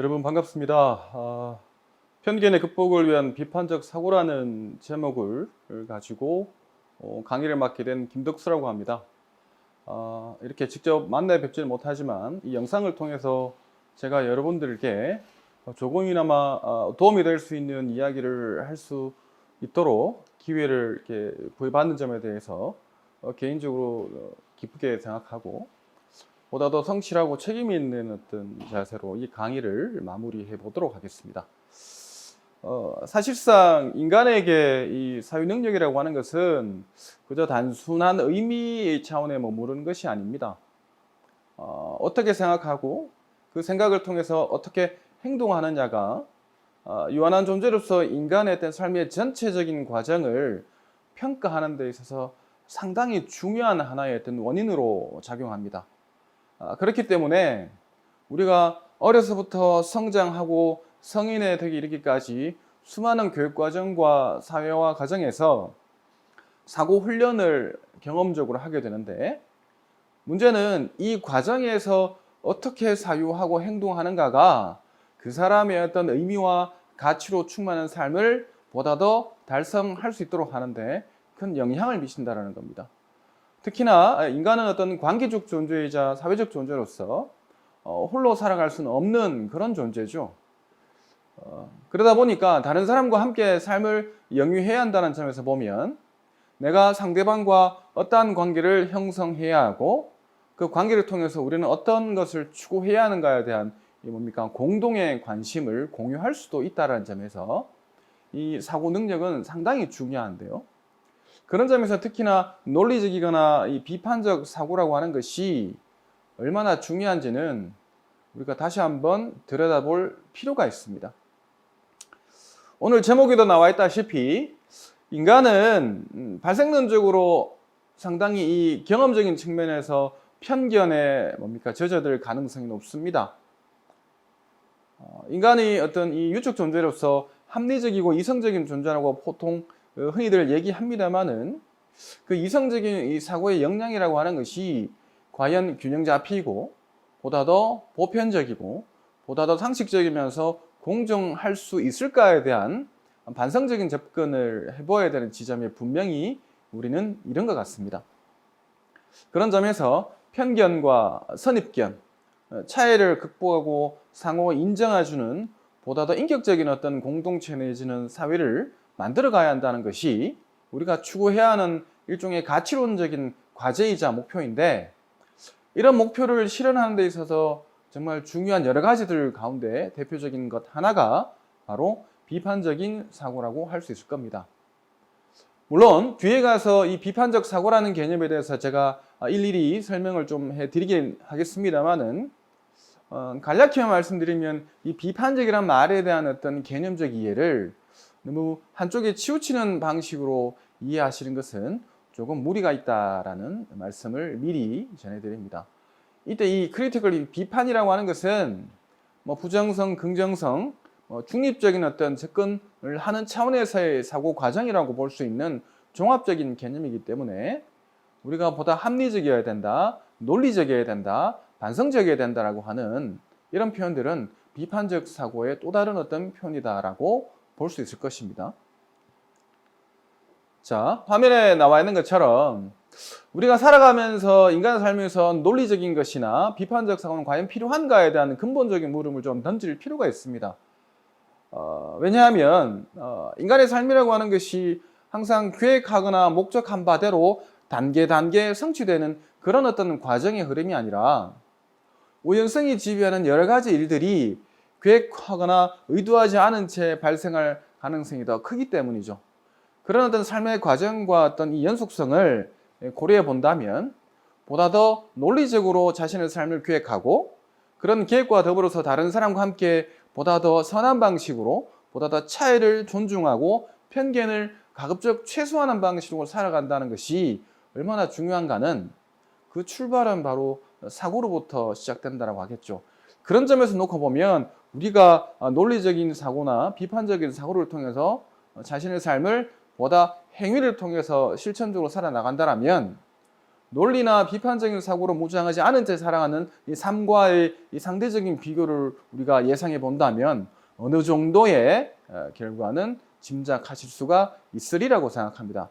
여러분 반갑습니다. 편견의 극복을 위한 비판적 사고라는 제목을 가지고 강의를 맡게 된 김덕수라고 합니다. 이렇게 직접 만나 뵙지는 못하지만 이 영상을 통해서 제가 여러분들께 조금이나마 도움이 될 수 있는 이야기를 할 수 있도록 기회를 이렇게 부여받는 점에 대해서 개인적으로 기쁘게 생각하고 보다 더 성실하고 책임 있는 어떤 자세로 이 강의를 마무리해 보도록 하겠습니다. 사실상 인간에게 이 사유 능력이라고 하는 것은 그저 단순한 의미의 차원에 머무르는 것이 아닙니다. 어떻게 생각하고 그 생각을 통해서 어떻게 행동하느냐가 유한한 존재로서 인간의 어떤 삶의 전체적인 과정을 평가하는 데 있어서 상당히 중요한 하나의 어떤 원인으로 작용합니다. 그렇기 때문에 우리가 어려서부터 성장하고 성인에 되기 이르기까지 수많은 교육과정과 사회화 과정에서 사고 훈련을 경험적으로 하게 되는데, 문제는 이 과정에서 어떻게 사유하고 행동하는가가 그 사람의 어떤 의미와 가치로 충만한 삶을 보다 더 달성할 수 있도록 하는데 큰 영향을 미친다는 겁니다. 특히나 인간은 어떤 관계적 존재이자 사회적 존재로서 홀로 살아갈 수는 없는 그런 존재죠. 그러다 보니까 다른 사람과 함께 삶을 영위해야 한다는 점에서 보면 내가 상대방과 어떠한 관계를 형성해야 하고 그 관계를 통해서 우리는 어떤 것을 추구해야 하는가에 대한 공동의 관심을 공유할 수도 있다는 점에서 이 사고 능력은 상당히 중요한데요. 그런 점에서 특히나 논리적이거나 이 비판적 사고라고 하는 것이 얼마나 중요한지는 우리가 다시 한번 들여다볼 필요가 있습니다. 오늘 제목에도 나와 있다시피 인간은 발생론적으로 상당히 이 경험적인 측면에서 편견에 젖어들 가능성이 높습니다. 인간이 어떤 이 유적 존재로서 합리적이고 이성적인 존재라고 보통 흔히들 얘기합니다만은 그 이성적인 이 사고의 역량이라고 하는 것이 과연 균형 잡히고 보다 더 보편적이고 보다 더 상식적이면서 공정할 수 있을까에 대한 반성적인 접근을 해봐야 되는 지점에 분명히 우리는 이런 것 같습니다. 그런 점에서 편견과 선입견, 차이를 극복하고 상호 인정해주는 보다 더 인격적인 어떤 공동체 내지는 사회를 만들어 가야 한다는 것이 우리가 추구해야 하는 일종의 가치론적인 과제이자 목표인데, 이런 목표를 실현하는 데 있어서 정말 중요한 여러 가지들 가운데 대표적인 것 하나가 바로 비판적인 사고라고 할 수 있을 겁니다. 물론 뒤에 가서 이 비판적 사고라는 개념에 대해서 제가 일일이 설명을 좀 해드리긴 하겠습니다만은 간략히만 말씀드리면 이 비판적이란 말에 대한 어떤 개념적 이해를 너무 한쪽에 치우치는 방식으로 이해하시는 것은 조금 무리가 있다라는 말씀을 미리 전해드립니다. 이때 이 크리티컬 비판이라고 하는 것은 부정성, 긍정성, 중립적인 어떤 접근을 하는 차원에서의 사고 과정이라고 볼 수 있는 종합적인 개념이기 때문에 우리가 보다 합리적이어야 된다, 논리적이어야 된다, 반성적이어야 된다라고 하는 이런 표현들은 비판적 사고의 또 다른 어떤 표현이다라고 볼 수 있을 것입니다. 자, 화면에 나와 있는 것처럼 우리가 살아가면서 인간을 살면서 논리적인 것이나 비판적 사고는 과연 필요한가에 대한 근본적인 물음을 좀 던질 필요가 있습니다. 왜냐하면 인간의 삶이라고 하는 것이 항상 계획하거나 목적한 바대로 단계 성취되는 그런 어떤 과정의 흐름이 아니라 우연성이 지배하는 여러 가지 일들이 계획하거나 의도하지 않은 채 발생할 가능성이 더 크기 때문이죠. 그런 어떤 삶의 과정과 어떤 이 연속성을 고려해 본다면 보다 더 논리적으로 자신의 삶을 계획하고 그런 계획과 더불어서 다른 사람과 함께 보다 더 선한 방식으로 보다 더 차이를 존중하고 편견을 가급적 최소화하는 방식으로 살아간다는 것이 얼마나 중요한가는 그 출발은 바로 사고로부터 시작된다고 하겠죠. 그런 점에서 놓고 보면 우리가 논리적인 사고나 비판적인 사고를 통해서 자신의 삶을 보다 행위를 통해서 실천적으로 살아나간다면 논리나 비판적인 사고로 무장하지 않은 채 살아가는 이 삶과의 이 상대적인 비교를 우리가 예상해 본다면 어느 정도의 결과는 짐작하실 수가 있으리라고 생각합니다.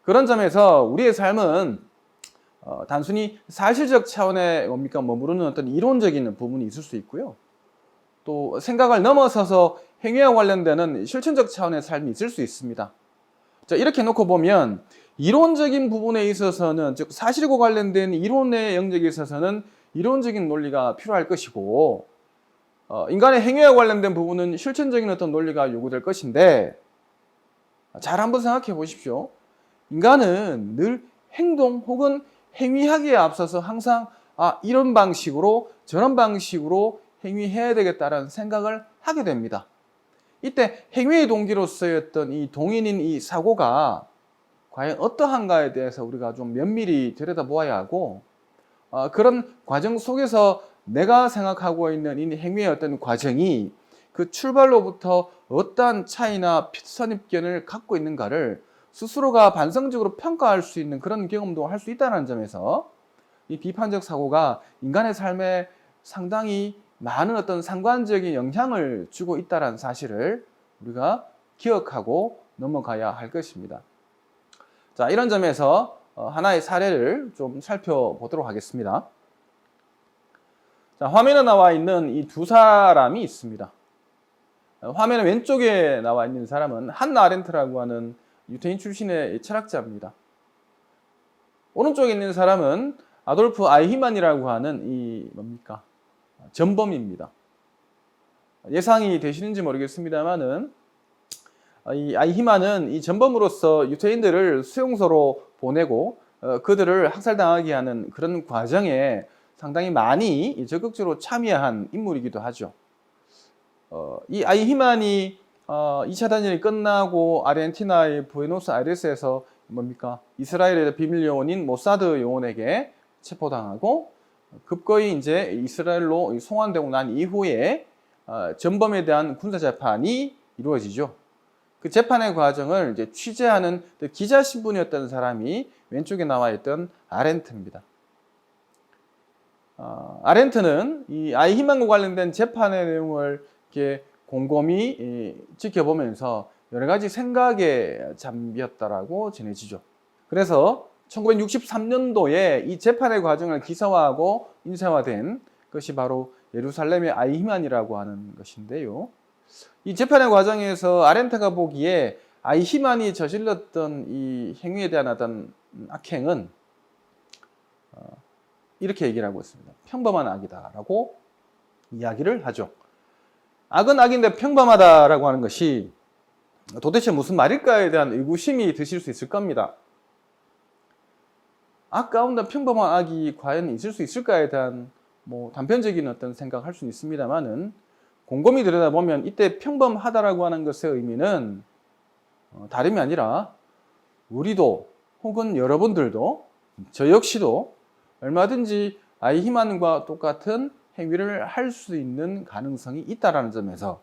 그런 점에서 우리의 삶은 단순히 사실적 차원에 머무르는 어떤 이론적인 부분이 있을 수 있고요. 또 생각을 넘어서서 행위와 관련되는 실천적 차원의 삶이 있을 수 있습니다. 자, 이렇게 놓고 보면 이론적인 부분에 있어서는, 즉 사실과 관련된 이론의 영역에 있어서는 이론적인 논리가 필요할 것이고, 인간의 행위와 관련된 부분은 실천적인 어떤 논리가 요구될 것인데, 잘 한번 생각해 보십시오. 인간은 늘 행동 혹은 행위하기에 앞서서 항상 이런 방식으로 저런 방식으로 행위해야 되겠다라는 생각을 하게 됩니다. 이때 행위의 동기로서의 어떤 이 동인인 이 사고가 과연 어떠한가에 대해서 우리가 좀 면밀히 들여다보아야 하고, 그런 과정 속에서 내가 생각하고 있는 이 행위의 어떤 과정이 그 출발로부터 어떠한 차이나 선입견을 갖고 있는가를 스스로가 반성적으로 평가할 수 있는 그런 경험도 할 수 있다는 점에서 이 비판적 사고가 인간의 삶에 상당히 많은 어떤 상관적인 영향을 주고 있다는 사실을 우리가 기억하고 넘어가야 할 것입니다. 자, 이런 점에서 하나의 사례를 좀 살펴보도록 하겠습니다. 자, 화면에 나와 있는 이 두 사람이 있습니다. 화면 왼쪽에 나와 있는 사람은 한나 아렌트라고 하는 유태인 출신의 철학자입니다. 오른쪽에 있는 사람은 아돌프 아이히만이라고 하는 이 전범입니다. 예상이 되시는지 모르겠습니다만은 이 아이히만은 이 전범으로서 유태인들을 수용소로 보내고 그들을 학살당하게 하는 그런 과정에 상당히 많이 적극적으로 참여한 인물이기도 하죠. 이 아이히만이 2차 대전이 끝나고 아르헨티나의 부에노스아이레스에서 이스라엘의 비밀 요원인 모사드 요원에게 체포당하고 급거이 이제 이스라엘로 송환되고 난 이후에 전범에 대한 군사 재판이 이루어지죠. 그 재판의 과정을 이제 취재하는 기자 신분이었던 사람이 왼쪽에 나와 있던 아렌트입니다. 아렌트는 이 아이히만과 관련된 재판의 내용을 이렇게 곰곰이 지켜보면서 여러 가지 생각에 잠겼다라고 전해지죠. 그래서 1963년도에 이 재판의 과정을 기사화하고 인쇄화된 것이 바로 예루살렘의 아이히만이라고 하는 것인데요. 이 재판의 과정에서 아렌트가 보기에 아이히만이 저질렀던 이 행위에 대한 어떤 악행은 이렇게 얘기를 하고 있습니다. 평범한 악이다라고 이야기를 하죠. 악은 악인데 평범하다라고 하는 것이 도대체 무슨 말일까에 대한 의구심이 드실 수 있을 겁니다. 악 가운데 평범한 악이 과연 있을 수 있을까에 대한 단편적인 어떤 생각할 수는 있습니다만은 곰곰이 들여다보면 이때 평범하다라고 하는 것의 의미는 다름이 아니라 우리도 혹은 여러분들도 저 역시도 얼마든지 아이히만과 똑같은 행위를 할 수 있는 가능성이 있다는 점에서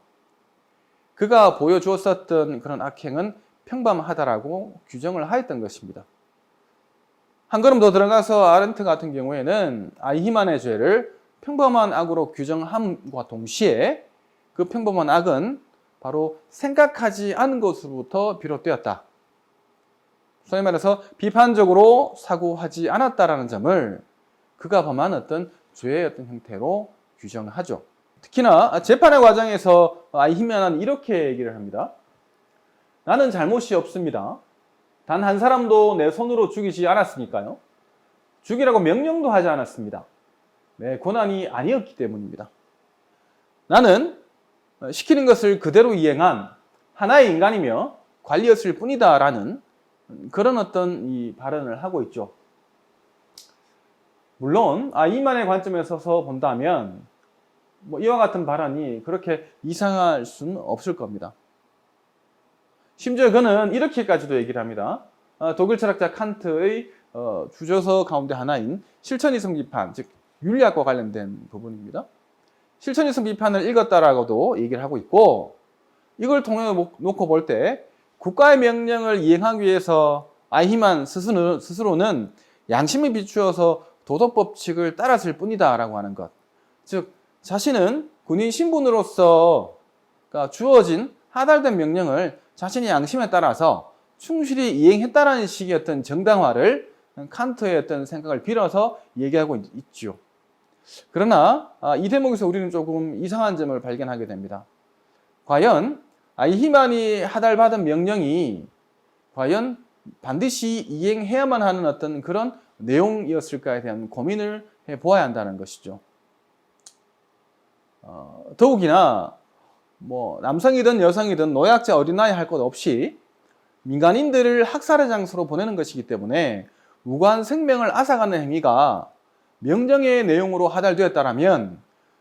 그가 보여주었었던 그런 악행은 평범하다라고 규정을 하였던 것입니다. 한 걸음 더 들어가서 아렌트 같은 경우에는 아이히만의 죄를 평범한 악으로 규정함과 동시에 그 평범한 악은 바로 생각하지 않은 것으로부터 비롯되었다. 소위 말해서 비판적으로 사고하지 않았다라는 점을 그가 범한 어떤 죄의 어떤 형태로 규정하죠. 특히나 재판의 과정에서 아이히만은 이렇게 얘기를 합니다. 나는 잘못이 없습니다. 단 한 사람도 내 손으로 죽이지 않았으니까요. 죽이라고 명령도 하지 않았습니다. 내 권한이 아니었기 때문입니다. 나는 시키는 것을 그대로 이행한 하나의 인간이며 관리였을 뿐이다라는 그런 어떤 이 발언을 하고 있죠. 물론 아이히만의 관점에 서서 본다면 이와 같은 발언이 그렇게 이상할 수는 없을 겁니다. 심지어 그는 이렇게까지도 얘기를 합니다. 독일 철학자 칸트의 주저서 가운데 하나인 실천이성 비판, 즉 윤리학과 관련된 부분입니다. 실천이성 비판을 읽었다라고도 얘기를 하고 있고, 이걸 통해 놓고 볼 때 국가의 명령을 이행하기 위해서 아이히만 스스로는 양심에 비추어서 도덕 법칙을 따랐을 뿐이다라고 하는 것. 즉 자신은 군인 신분으로서 그러니까 주어진 하달된 명령을 자신의 양심에 따라서 충실히 이행했다라는 식의 어떤 정당화를 칸트의 어떤 생각을 빌어서 얘기하고 있죠. 그러나 이 대목에서 우리는 조금 이상한 점을 발견하게 됩니다. 과연 아이히만이 하달받은 명령이 과연 반드시 이행해야만 하는 어떤 그런 내용이었을까에 대한 고민을 해보아야 한다는 것이죠. 더욱이나 뭐 남성이든 여성이든 노약자 어린아이 할 것 없이 민간인들을 학살의 장소로 보내는 것이기 때문에 무고한 생명을 앗아가는 행위가 명령의 내용으로 하달되었다면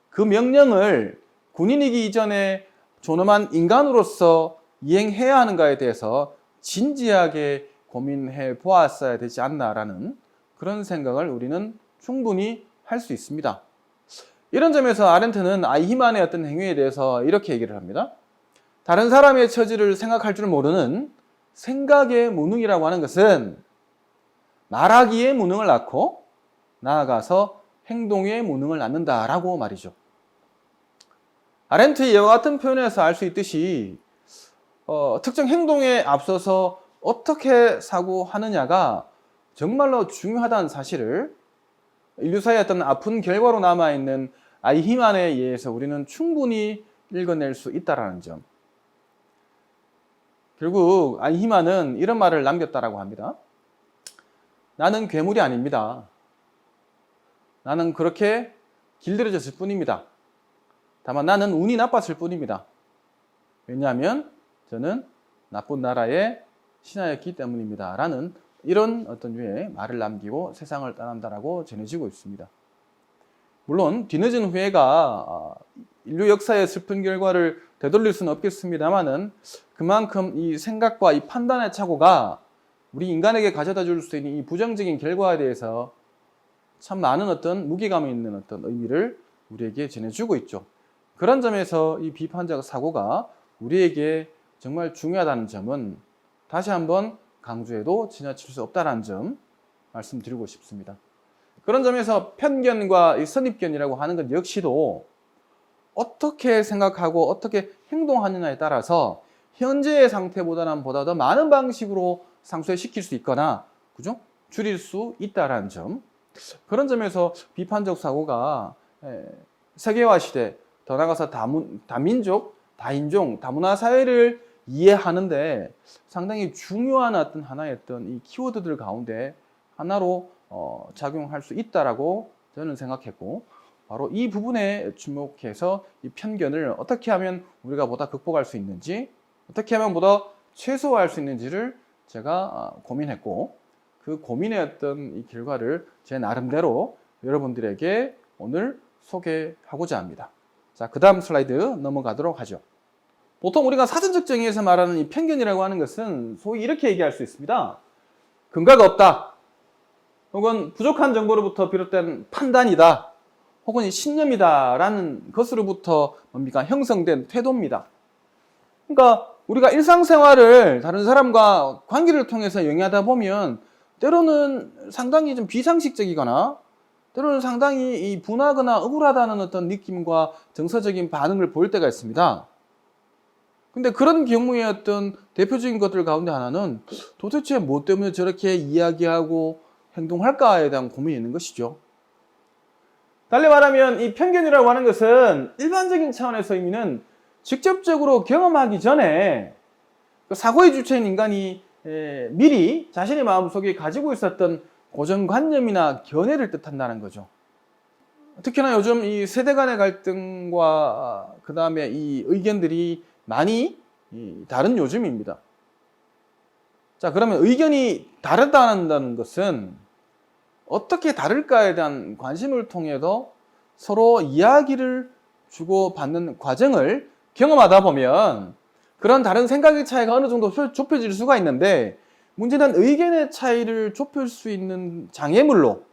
그 명령을 군인이기 이전에 존엄한 인간으로서 이행해야 하는가에 대해서 진지하게 고민해 보았어야 되지 않나라는 그런 생각을 우리는 충분히 할 수 있습니다. 이런 점에서 아렌트는 아이히만의 어떤 행위에 대해서 이렇게 얘기를 합니다. 다른 사람의 처지를 생각할 줄 모르는 생각의 무능이라고 하는 것은 말하기의 무능을 낳고 나아가서 행동의 무능을 낳는다라고 말이죠. 아렌트의 이와 같은 표현에서 알 수 있듯이 특정 행동에 앞서서 어떻게 사고하느냐가 정말로 중요하다는 사실을 인류사의 어떤 아픈 결과로 남아있는 아이히만에 의해서 우리는 충분히 읽어낼 수 있다는 점. 결국 아이히만은 이런 말을 남겼다라고 합니다. 나는 괴물이 아닙니다. 나는 그렇게 길들여졌을 뿐입니다. 다만 나는 운이 나빴을 뿐입니다. 왜냐하면 저는 나쁜 나라의 신하였기 때문입니다. 라는 이런 어떤 류의 말을 남기고 세상을 떠난다라고 전해지고 있습니다. 물론 뒤늦은 후회가 인류 역사의 슬픈 결과를 되돌릴 수는 없겠습니다만은 그만큼 이 생각과 이 판단의 착오가 우리 인간에게 가져다 줄 수 있는 이 부정적인 결과에 대해서 참 많은 어떤 무게감이 있는 어떤 의미를 우리에게 전해주고 있죠. 그런 점에서 이 비판적 사고가 우리에게 정말 중요하다는 점은 다시 한번 강조해도 지나칠 수 없다는 점 말씀드리고 싶습니다. 그런 점에서 편견과 이 선입견이라고 하는 것 역시도 어떻게 생각하고 어떻게 행동하느냐에 따라서 현재의 상태보다는 보다 더 많은 방식으로 상쇄시킬 수 있거나 그죠? 줄일 수 있다는 점. 그런 점에서 비판적 사고가 세계화 시대, 더 나아가서 다민족, 다인종, 다문화 사회를 이해하는데 상당히 중요한 어떤 하나의 어떤 이 키워드들 가운데 하나로 작용할 수 있다라고 저는 생각했고, 바로 이 부분에 주목해서 이 편견을 어떻게 하면 우리가 보다 극복할 수 있는지, 어떻게 하면 보다 최소화할 수 있는지를 제가 고민했고, 그 고민의 어떤 이 결과를 제 나름대로 여러분들에게 오늘 소개하고자 합니다. 자, 그 다음 슬라이드 넘어가도록 하죠. 보통 우리가 사전적 정의에서 말하는 이 편견이라고 하는 것은 소위 이렇게 얘기할 수 있습니다. 근거가 없다. 혹은 부족한 정보로부터 비롯된 판단이다. 혹은 신념이다. 라는 것으로부터 뭡니까? 형성된 태도입니다. 그러니까 우리가 일상생활을 다른 사람과 관계를 통해서 영위하다 보면 때로는 상당히 좀 비상식적이거나 때로는 상당히 이 분하거나 억울하다는 어떤 느낌과 정서적인 반응을 보일 때가 있습니다. 근데 그런 경우의 어떤 대표적인 것들 가운데 하나는 도대체 뭐 때문에 저렇게 이야기하고 행동할까에 대한 고민이 있는 것이죠. 달리 말하면 이 편견이라고 하는 것은 일반적인 차원에서 의미는 직접적으로 경험하기 전에 사고의 주체인 인간이 미리 자신의 마음속에 가지고 있었던 고정관념이나 견해를 뜻한다는 거죠. 특히나 요즘 이 세대 간의 갈등과 그 다음에 이 의견들이 많이 다른 요즘입니다. 자, 그러면 의견이 다르다는 것은 어떻게 다를까에 대한 관심을 통해서 서로 이야기를 주고받는 과정을 경험하다 보면 그런 다른 생각의 차이가 어느 정도 좁혀질 수가 있는데, 문제는 의견의 차이를 좁힐 수 있는 장애물로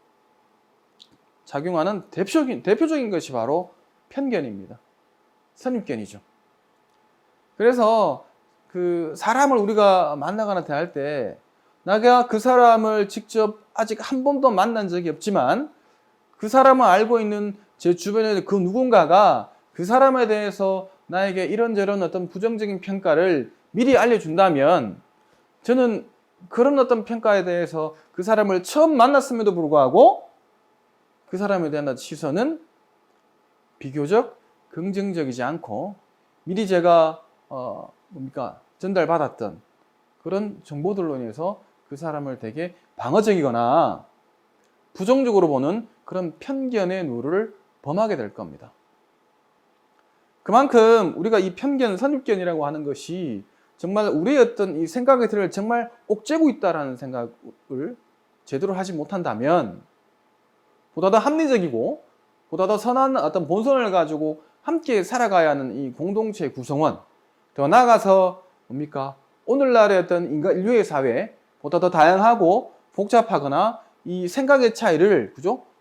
작용하는 대표적인 것이 바로 편견입니다. 선입견이죠. 그래서 그 사람을 우리가 만나거나 대할 때 내가 그 사람을 직접 아직 한 번도 만난 적이 없지만 그 사람을 알고 있는 제 주변의 그 누군가가 그 사람에 대해서 나에게 이런저런 어떤 부정적인 평가를 미리 알려준다면 저는 그런 어떤 평가에 대해서 그 사람을 처음 만났음에도 불구하고 그 사람에 대한 시선은 비교적 긍정적이지 않고 미리 제가 전달받았던 그런 정보들로 인해서 그 사람을 되게 방어적이거나 부정적으로 보는 그런 편견의 누를 범하게 될 겁니다. 그만큼 우리가 이 편견, 선입견이라고 하는 것이 정말 우리의 어떤 이 생각의 틀을 정말 옥죄고 있다라는 생각을 제대로 하지 못한다면 보다 더 합리적이고 보다 더 선한 어떤 본성을 가지고 함께 살아가야 하는 이 공동체의 구성원, 더 나아가서 오늘날의 어떤 인류의 사회, 보다 더 다양하고 복잡하거나 이 생각의 차이를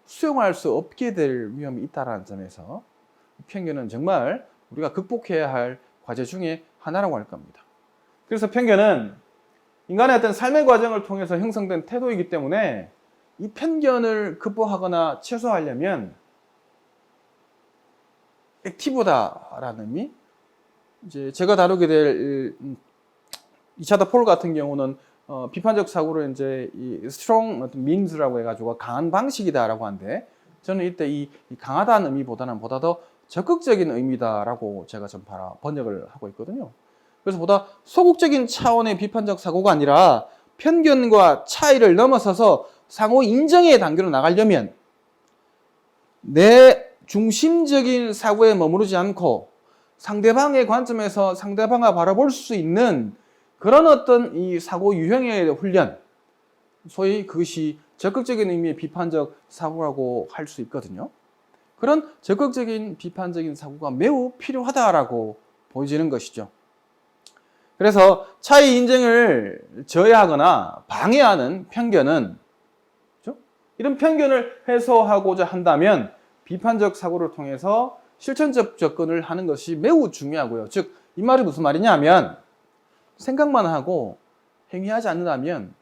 수용할 수 없게 될 위험이 있다는 점에서 편견은 정말 우리가 극복해야 할 과제 중에 하나라고 할 겁니다. 그래서 편견은 인간의 어떤 삶의 과정을 통해서 형성된 태도이기 때문에 이 편견을 극복하거나 최소화하려면 액티브다라는 의미, 이제 제가 다루게 될 리차드 폴 같은 경우는 비판적 사고를 이제 이 strong means라고 해가지고 강한 방식이다라고 하는데 저는 이때 이 강하다는 의미보다는 보다 더 적극적인 의미다라고 제가 좀 번역을 하고 있거든요. 그래서 보다 소극적인 차원의 비판적 사고가 아니라 편견과 차이를 넘어서서 상호 인정의 단계로 나가려면 내 중심적인 사고에 머무르지 않고 상대방의 관점에서 상대방을 바라볼 수 있는 그런 어떤 이 사고 유형의 훈련, 소위 그것이 적극적인 의미의 비판적 사고라고 할 수 있거든요. 그런 적극적인 비판적인 사고가 매우 필요하다라고 보여지는 것이죠. 그래서 차이 인정을 저해하거나 방해하는 편견은, 그렇죠? 이런 편견을 해소하고자 한다면 비판적 사고를 통해서 실천적 접근을 하는 것이 매우 중요하고요. 즉, 이 말이 무슨 말이냐면 생각만 하고 행위하지 않는다면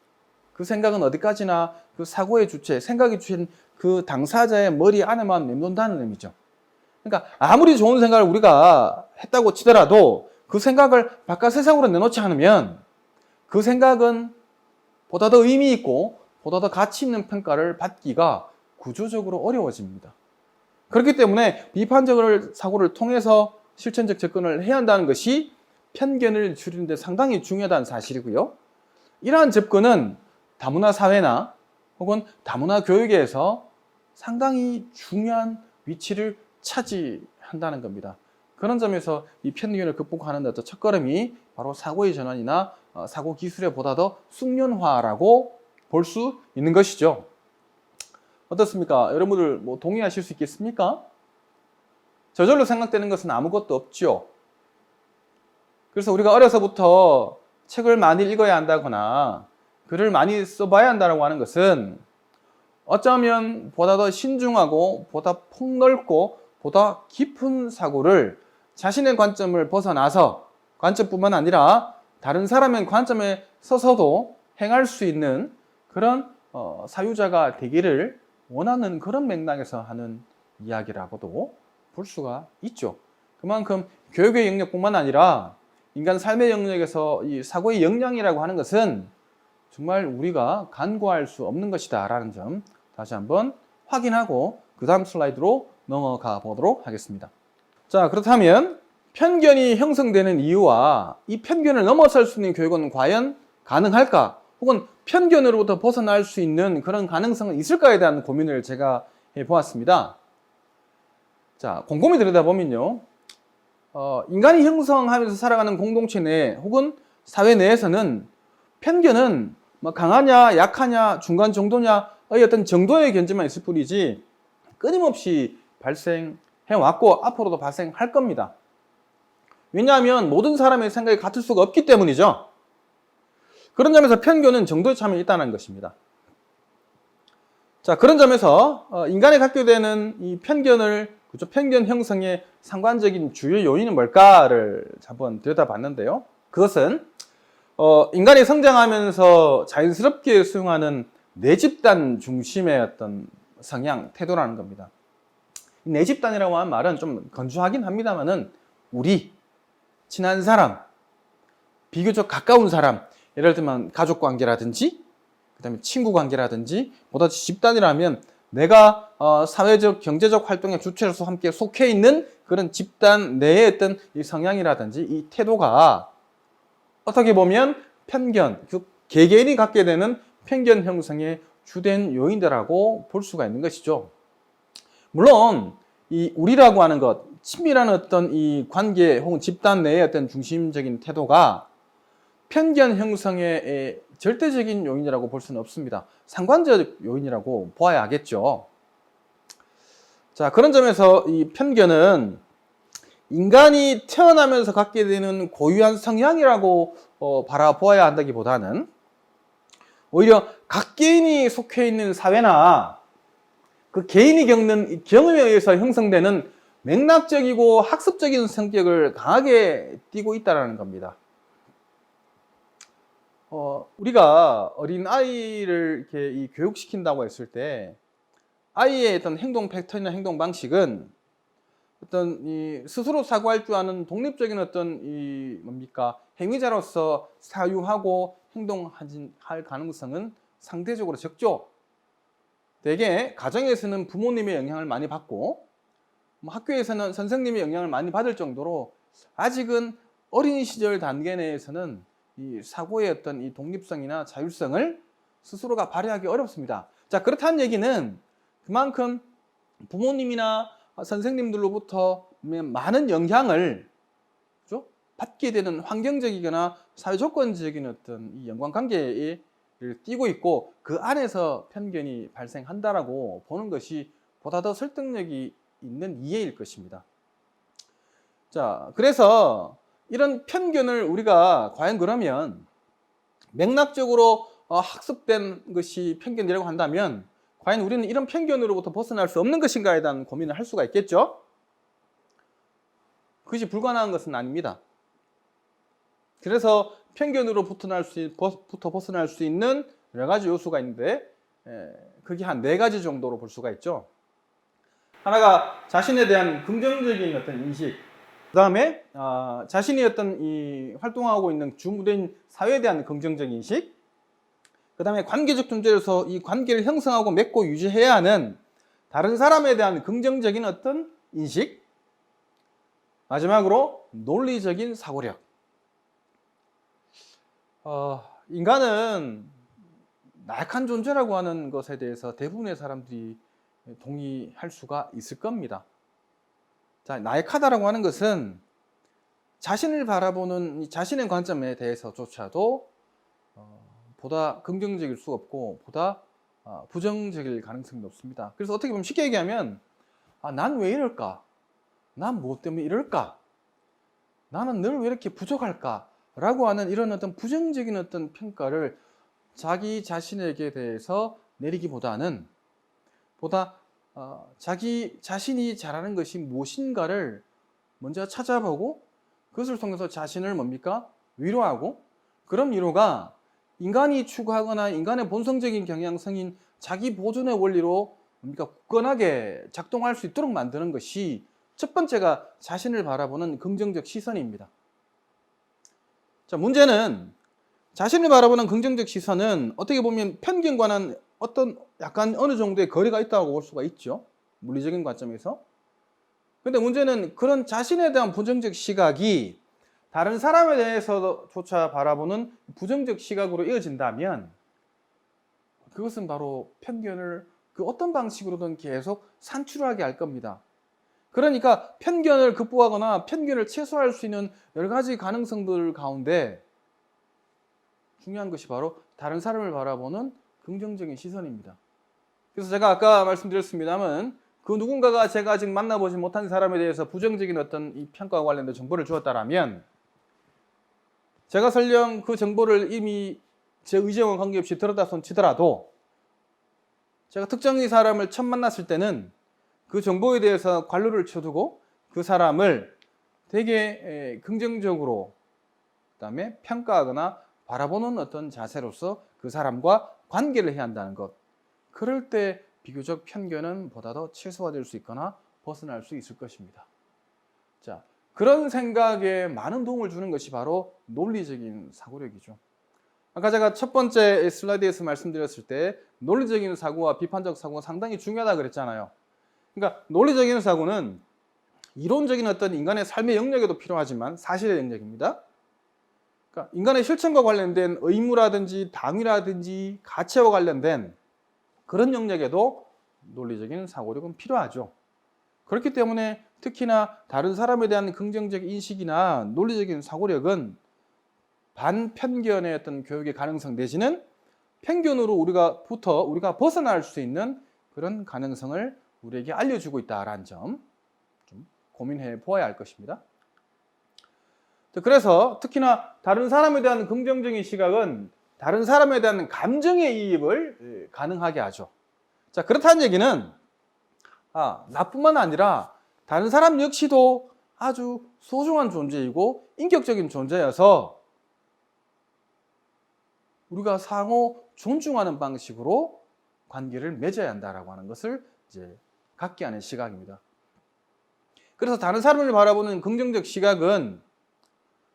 그 생각은 어디까지나 그 사고의 주체, 생각의 주체인 그 당사자의 머리 안에만 맴돈다는 의미죠. 그러니까 아무리 좋은 생각을 우리가 했다고 치더라도 그 생각을 바깥 세상으로 내놓지 않으면 그 생각은 보다 더 의미 있고 보다 더 가치 있는 평가를 받기가 구조적으로 어려워집니다. 그렇기 때문에 비판적 사고를 통해서 실천적 접근을 해야 한다는 것이 편견을 줄이는 데 상당히 중요하다는 사실이고요. 이러한 접근은 다문화 사회나 혹은 다문화 교육에서 상당히 중요한 위치를 차지한다는 겁니다. 그런 점에서 이 편견을 극복하는 어떤 첫걸음이 바로 사고의 전환이나 사고 기술의 보다 더 숙련화라고 볼 수 있는 것이죠. 어떻습니까? 여러분들 동의하실 수 있겠습니까? 저절로 생각되는 것은 아무것도 없죠. 그래서 우리가 어려서부터 책을 많이 읽어야 한다거나 글을 많이 써봐야 한다고 하는 것은 어쩌면 보다 더 신중하고 보다 폭넓고 보다 깊은 사고를 자신의 관점을 벗어나서 관점뿐만 아니라 다른 사람의 관점에 서서도 행할 수 있는 그런 사유자가 되기를 원하는 그런 맥락에서 하는 이야기라고도 볼 수가 있죠. 그만큼 교육의 영역뿐만 아니라 인간 삶의 영역에서 이 사고의 역량이라고 하는 것은 정말 우리가 간과할 수 없는 것이다 라는 점 다시 한번 확인하고 그 다음 슬라이드로 넘어가 보도록 하겠습니다. 자, 그렇다면 편견이 형성되는 이유와 이 편견을 넘어설 수 있는 교육은 과연 가능할까? 혹은 편견으로부터 벗어날 수 있는 그런 가능성은 있을까에 대한 고민을 제가 해보았습니다. 자, 곰곰이 들여다보면요. 인간이 형성하면서 살아가는 공동체 내 혹은 사회 내에서는 편견은 강하냐, 약하냐, 중간 정도냐의 어떤 정도의 견제만 있을 뿐이지 끊임없이 발생해왔고 앞으로도 발생할 겁니다. 왜냐하면 모든 사람의 생각이 같을 수가 없기 때문이죠. 그런 점에서 편견은 정도의 차이가 있다는 것입니다. 자, 그런 점에서 인간에 갖게 되는 이 편견을 편견 형성의 상관적인 주요 요인은 뭘까를 한번 들여다봤는데요. 그것은 인간이 성장하면서 자연스럽게 수용하는 내 집단 중심의 어떤 성향, 태도라는 겁니다. 내 집단이라고 하는 말은 좀 건조하긴 합니다만은 우리, 친한 사람, 비교적 가까운 사람, 예를 들면 가족 관계라든지 그다음에 친구 관계라든지 보다 집단이라면 내가 사회적, 경제적 활동의 주체로서 함께 속해 있는 그런 집단 내의 어떤 이 성향이라든지 이 태도가 어떻게 보면 편견, 즉 개개인이 갖게 되는 편견 형성의 주된 요인이라고 볼 수가 있는 것이죠. 물론 이 우리라고 하는 것, 친밀한 어떤 이 관계 혹은 집단 내의 어떤 중심적인 태도가 편견 형성의 절대적인 요인이라고 볼 수는 없습니다. 상관적 요인이라고 보아야 하겠죠. 자, 그런 점에서 이 편견은 인간이 태어나면서 갖게 되는 고유한 성향이라고 바라보아야 한다기보다는 오히려 각 개인이 속해 있는 사회나 그 개인이 겪는 경험에 의해서 형성되는 맥락적이고 학습적인 성격을 강하게 띠고 있다는 겁니다. 우리가 어린 아이를 이렇게 교육시킨다고 했을 때 아이의 어떤 행동 패턴이나 행동 방식은 어떤 이 스스로 사고할 줄 아는 독립적인 어떤 이 행위자로서 사유하고 행동할 가능성은 상대적으로 적죠. 대개 가정에서는 부모님의 영향을 많이 받고 학교에서는 선생님의 영향을 많이 받을 정도로 아직은 어린 시절 단계 내에서는 이 사고의 어떤 이 독립성이나 자율성을 스스로가 발휘하기 어렵습니다. 자, 그렇다는 얘기는 그만큼 부모님이나 선생님들로부터 많은 영향을 받게 되는 환경적이거나 사회 조건적인 어떤 이 연관관계를 띠고 있고 그 안에서 편견이 발생한다라고 보는 것이 보다 더 설득력이 있는 이해일 것입니다. 자, 그래서 이런 편견을 우리가 과연 그러면 맥락적으로 학습된 것이 편견이라고 한다면 과연 우리는 이런 편견으로부터 벗어날 수 없는 것인가에 대한 고민을 할 수가 있겠죠? 그것이 불가능한 것은 아닙니다. 그래서 편견으로부터 벗어날 수 있는 여러 가지 요소가 있는데 그게 한 4가지 정도로 볼 수가 있죠. 하나가 자신에 대한 긍정적인 어떤 인식, 그 다음에 자신이 어떤 이 활동하고 있는 주무대인 사회에 대한 긍정적인 인식, 그 다음에 관계적 존재로서 이 관계를 형성하고 맺고 유지해야 하는 다른 사람에 대한 긍정적인 어떤 인식, 마지막으로 논리적인 사고력. 인간은 나약한 존재라고 하는 것에 대해서 대부분의 사람들이 동의할 수가 있을 겁니다. 자, 나약하다라고 하는 것은 자신을 바라보는 자신의 관점에 대해서조차도 보다 긍정적일 수 없고 보다 부정적일 가능성이 높습니다. 그래서 어떻게 보면 쉽게 얘기하면 난 왜 이럴까? 난 무엇 때문에 이럴까? 나는 늘 왜 이렇게 부족할까? 라고 하는 이런 어떤 부정적인 어떤 평가를 자기 자신에게 대해서 내리기보다는 보다 자기 자신이 잘하는 것이 무엇인가를 먼저 찾아보고 그것을 통해서 자신을 위로하고 그런 위로가 인간이 추구하거나 인간의 본성적인 경향성인 자기 보존의 원리로 굳건하게 작동할 수 있도록 만드는 것이 첫 번째가 자신을 바라보는 긍정적 시선입니다. 자, 문제는 자신을 바라보는 긍정적 시선은 어떻게 보면 편견과는 약간 어느 정도의 거리가 있다고 볼 수가 있죠. 물리적인 관점에서. 근데 문제는 그런 자신에 대한 부정적 시각이 다른 사람에 대해서조차 바라보는 부정적 시각으로 이어진다면 그것은 바로 편견을 그 어떤 방식으로든 계속 산출하게 할 겁니다. 그러니까 편견을 극복하거나 편견을 최소화할 수 있는 여러 가지 가능성들 가운데 중요한 것이 바로 다른 사람을 바라보는 긍정적인 시선입니다. 그래서 제가 아까 말씀드렸습니다만 그 누군가가 제가 아직 만나보지 못한 사람에 대해서 부정적인 어떤 이 평가와 관련된 정보를 주었다라면 제가 설령 그 정보를 이미 제 의지와 관계없이 들었다 손 치더라도 제가 특정의 사람을 처음 만났을 때는 그 정보에 대해서 관료를 쳐두고 그 사람을 되게 긍정적으로 그다음에 평가하거나 바라보는 어떤 자세로서 그 사람과 관계를 해야 한다는 것. 그럴 때 비교적 편견은 보다 더 최소화될 수 있거나 벗어날 수 있을 것입니다. 자, 그런 생각에 많은 도움을 주는 것이 바로 논리적인 사고력이죠. 아까 제가 첫 번째 슬라이드에서 말씀드렸을 때 논리적인 사고와 비판적 사고가 상당히 중요하다 그랬잖아요. 그러니까 논리적인 사고는 이론적인 어떤 인간의 삶의 영역에도 필요하지만 사실의 영역입니다. 그러니까 인간의 실천과 관련된 의무라든지 당위라든지 가치와 관련된 그런 영역에도 논리적인 사고력은 필요하죠. 그렇기 때문에 특히나 다른 사람에 대한 긍정적 인식이나 논리적인 사고력은 반편견의 어떤 교육의 가능성 내지는 편견으로 우리가 벗어날 수 있는 그런 가능성을 우리에게 알려주고 있다라는 점 좀 고민해 보아야 할 것입니다. 그래서 특히나 다른 사람에 대한 긍정적인 시각은 다른 사람에 대한 감정의 이입을 가능하게 하죠. 자, 그렇다는 얘기는 나뿐만 아니라 다른 사람 역시도 아주 소중한 존재이고 인격적인 존재여서 우리가 상호 존중하는 방식으로 관계를 맺어야 한다라고 하는 것을 이제 갖게 하는 시각입니다. 그래서 다른 사람을 바라보는 긍정적 시각은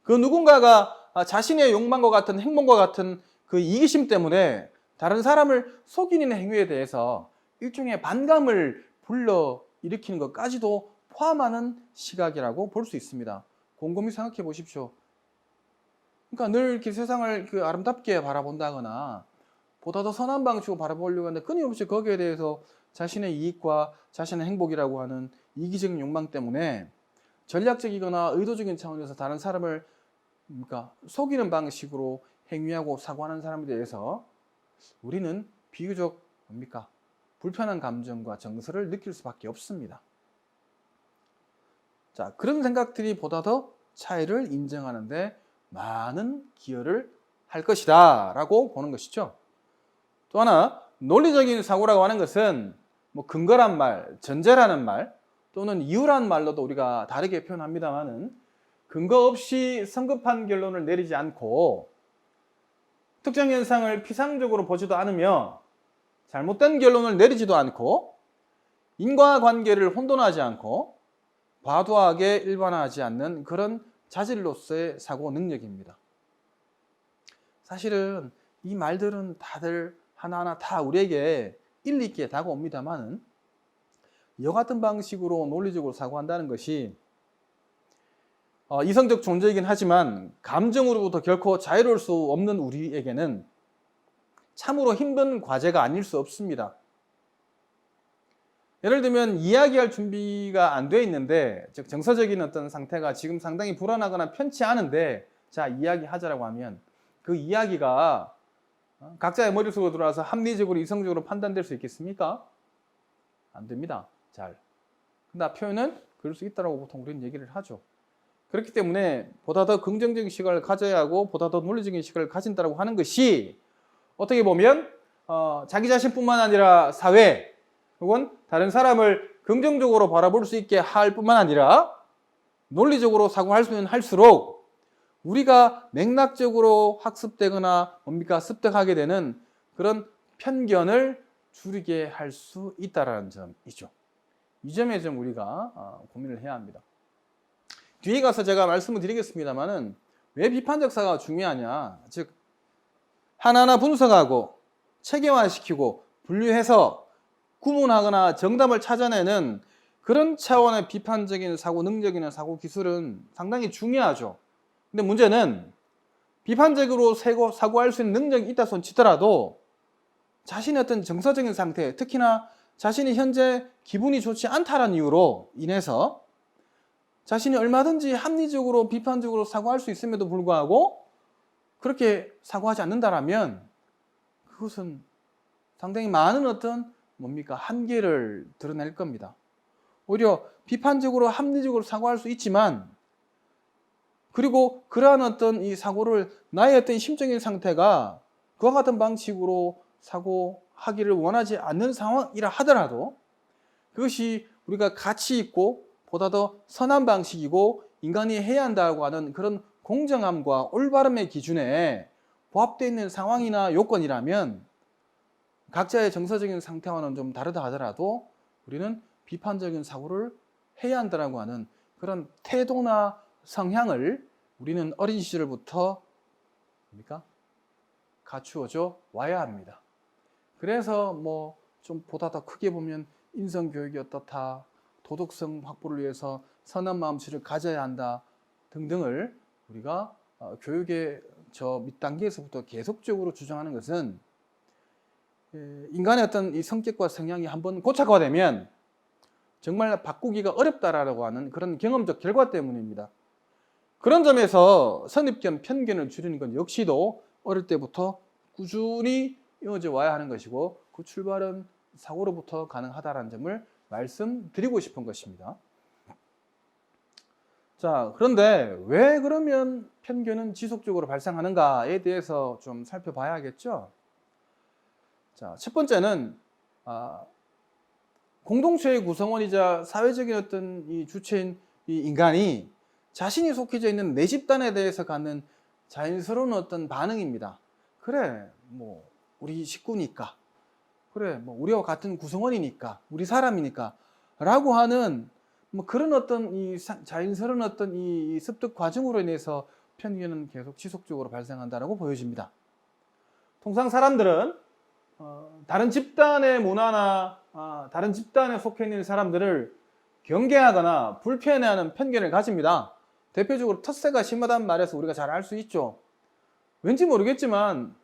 그 누군가가 자신의 욕망과 같은 행복과 같은 그 이기심 때문에 다른 사람을 속이는 행위에 대해서 일종의 반감을 불러일으키는 것까지도 포함하는 시각이라고 볼 수 있습니다. 곰곰이 생각해 보십시오. 그러니까 늘 이렇게 세상을 아름답게 바라본다거나 보다 더 선한 방식으로 바라보려고 하는데 끊임없이 거기에 대해서 자신의 이익과 자신의 행복이라고 하는 이기적인 욕망 때문에 전략적이거나 의도적인 차원에서 다른 사람을 속이는 방식으로 행위하고 사고하는 사람에 대해서 우리는 비교적 불편한 감정과 정서를 느낄 수밖에 없습니다. 자, 그런 생각들이 보다 더 차이를 인정하는데 많은 기여를 할 것이다 라고 보는 것이죠. 또 하나, 논리적인 사고라고 하는 것은 근거란 말, 전제라는 말 또는 이유란 말로도 우리가 다르게 표현합니다만은 근거 없이 성급한 결론을 내리지 않고 특정 현상을 피상적으로 보지도 않으며 잘못된 결론을 내리지도 않고 인과관계를 혼돈하지 않고 과도하게 일반화하지 않는 그런 자질로서의 사고 능력입니다. 사실은 이 말들은 다들 하나하나 다 우리에게 일리 있게 다가옵니다만은 이와 같은 방식으로 논리적으로 사고한다는 것이 이성적 존재이긴 하지만 감정으로부터 결코 자유로울 수 없는 우리에게는 참으로 힘든 과제가 아닐 수 없습니다. 예를 들면 이야기할 준비가 안 돼 있는데, 즉 정서적인 어떤 상태가 지금 상당히 불안하거나 편치 않은데 자, 이야기하자라고 하면 그 이야기가 각자의 머릿속으로 들어와서 합리적으로 이성적으로 판단될 수 있겠습니까? 안 됩니다. 잘. 근데 표현은 그럴 수 있다고 보통 우리는 얘기를 하죠. 그렇기 때문에 보다 더 긍정적인 시각을 가져야 하고 보다 더 논리적인 시각을 가진다고 하는 것이 어떻게 보면 자기 자신뿐만 아니라 사회 혹은 다른 사람을 긍정적으로 바라볼 수 있게 할 뿐만 아니라 논리적으로 사고할 수는 할수록 우리가 맥락적으로 학습되거나 습득하게 되는 그런 편견을 줄이게 할 수 있다는 점이죠. 이 점에 좀 우리가 고민을 해야 합니다. 뒤에 가서 제가 말씀을 드리겠습니다만은 왜 비판적 사고가 중요하냐, 즉 하나하나 분석하고 체계화시키고 분류해서 구분하거나 정답을 찾아내는 그런 차원의 비판적인 사고 능력이나 사고 기술은 상당히 중요하죠. 근데 문제는 비판적으로 사고할 수 있는 능력이 있다 손 치더라도 자신의 어떤 정서적인 상태, 특히나 자신이 현재 기분이 좋지 않다는 이유로 인해서 자신이 얼마든지 합리적으로 비판적으로 사고할 수 있음에도 불구하고 그렇게 사고하지 않는다라면 그것은 상당히 많은 어떤 한계를 드러낼 겁니다. 오히려 비판적으로 합리적으로 사고할 수 있지만 그리고 그러한 어떤 이 사고를 나의 어떤 심적인 상태가 그와 같은 방식으로 사고하기를 원하지 않는 상황이라 하더라도 그것이 우리가 가치 있고 보다 더 선한 방식이고 인간이 해야 한다고 하는 그런 공정함과 올바름의 기준에 부합되어 있는 상황이나 요건이라면 각자의 정서적인 상태와는 좀 다르다 하더라도 우리는 비판적인 사고를 해야 한다고 하는 그런 태도나 성향을 우리는 어린 시절부터 뭡니까? 갖추어져 와야 합니다. 그래서 뭐 좀 보다 더 크게 보면 인성교육이 어떻다, 도덕성 확보를 위해서 선한 마음씨를 가져야 한다 등등을 우리가 교육의 저 밑단계에서부터 계속적으로 주장하는 것은 인간의 어떤 이 성격과 성향이 한번 고착화되면 정말 바꾸기가 어렵다라고 하는 그런 경험적 결과 때문입니다. 그런 점에서 선입견, 편견을 줄이는 건 역시도 어릴 때부터 꾸준히 이어져 와야 하는 것이고 그 출발은 사고로부터 가능하다는 점을 말씀드리고 싶은 것입니다. 자, 그런데 왜 그러면 편견은 지속적으로 발생하는가에 대해서 좀 살펴봐야겠죠. 자, 첫 번째는 공동체의 구성원이자 사회적인 어떤 이 주체인 이 인간이 자신이 속해져 있는 내 집단에 대해서 갖는 자연스러운 어떤 반응입니다. 그래, 뭐 우리 식구니까, 그래, 뭐 우리와 같은 구성원이니까, 우리 사람이니까, 라고 하는 뭐 그런 어떤 이 자연스러운 어떤 이 습득 과정으로 인해서 편견은 계속 지속적으로 발생한다라고 보여집니다. 통상 사람들은 다른 집단의 문화나 다른 집단에 속해 있는 사람들을 경계하거나 불편해하는 편견을 가집니다. 대표적으로 텃세가 심하다는 말에서 우리가 잘 알 수 있죠. 왠지 모르겠지만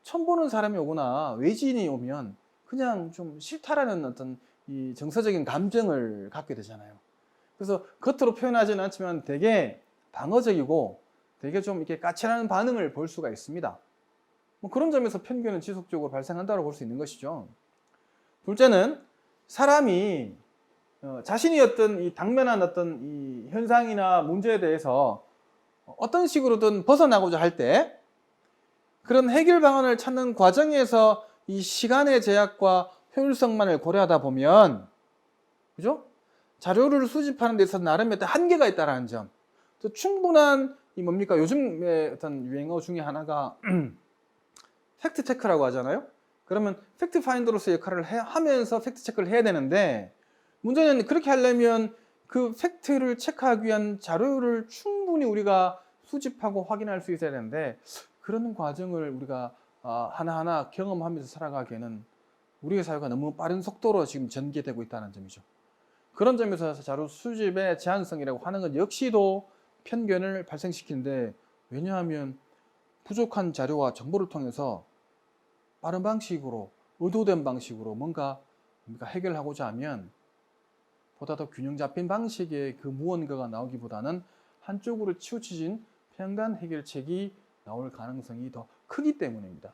처음 보는 사람이 오거나 외지인이 오면 그냥 좀 싫다라는 어떤 이 정서적인 감정을 갖게 되잖아요. 그래서 겉으로 표현하지는 않지만 되게 방어적이고 되게 좀 이렇게 까칠한 반응을 볼 수가 있습니다. 뭐 그런 점에서 편견은 지속적으로 발생한다고 볼 수 있는 것이죠. 둘째는 사람이 자신이 어떤 이 당면한 어떤 이 현상이나 문제에 대해서 어떤 식으로든 벗어나고자 할 때 그런 해결 방안을 찾는 과정에서 이 시간의 제약과 효율성만을 고려하다 보면, 그죠? 자료를 수집하는 데 있어서 나름의 한계가 있다는 점. 또 충분한 이 뭡니까? 요즘의 어떤 유행어 중에 하나가 팩트 체크라고 하잖아요. 그러면 팩트 파인더로서 역할을 하면서 팩트 체크를 해야 되는데 문제는 그렇게 하려면 그 팩트를 체크하기 위한 자료를 충분히 우리가 수집하고 확인할 수 있어야 되는데 그런 과정을 우리가 하나하나 경험하면서 살아가기에는 우리의 사회가 너무 빠른 속도로 지금 전개되고 있다는 점이죠. 그런 점에서 자료 수집의 제한성이라고 하는 것 역시도 편견을 발생시키는데 왜냐하면 부족한 자료와 정보를 통해서 빠른 방식으로 의도된 방식으로 뭔가 해결하고자 하면 보다 더 균형 잡힌 방식의 그 무언가가 나오기보다는 한쪽으로 치우쳐진 평단 해결책이 나올 가능성이 더 크기 때문입니다.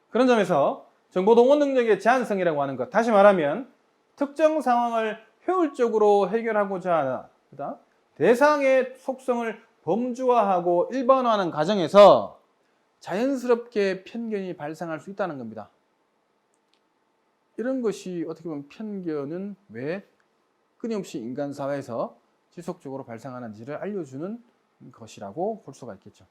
그런 점에서 정보 동원 능력의 제한성이라고 하는 것, 다시 말하면 특정 상황을 효율적으로 해결하고자 하다 대상의 속성을 범주화하고 일반화하는 과정에서 자연스럽게 편견이 발생할 수 있다는 겁니다. 이런 것이 어떻게 보면 편견은 왜 끊임없이 인간 사회에서 지속적으로 발생하는지를 알려주는 것이라고 볼 수가 있겠죠.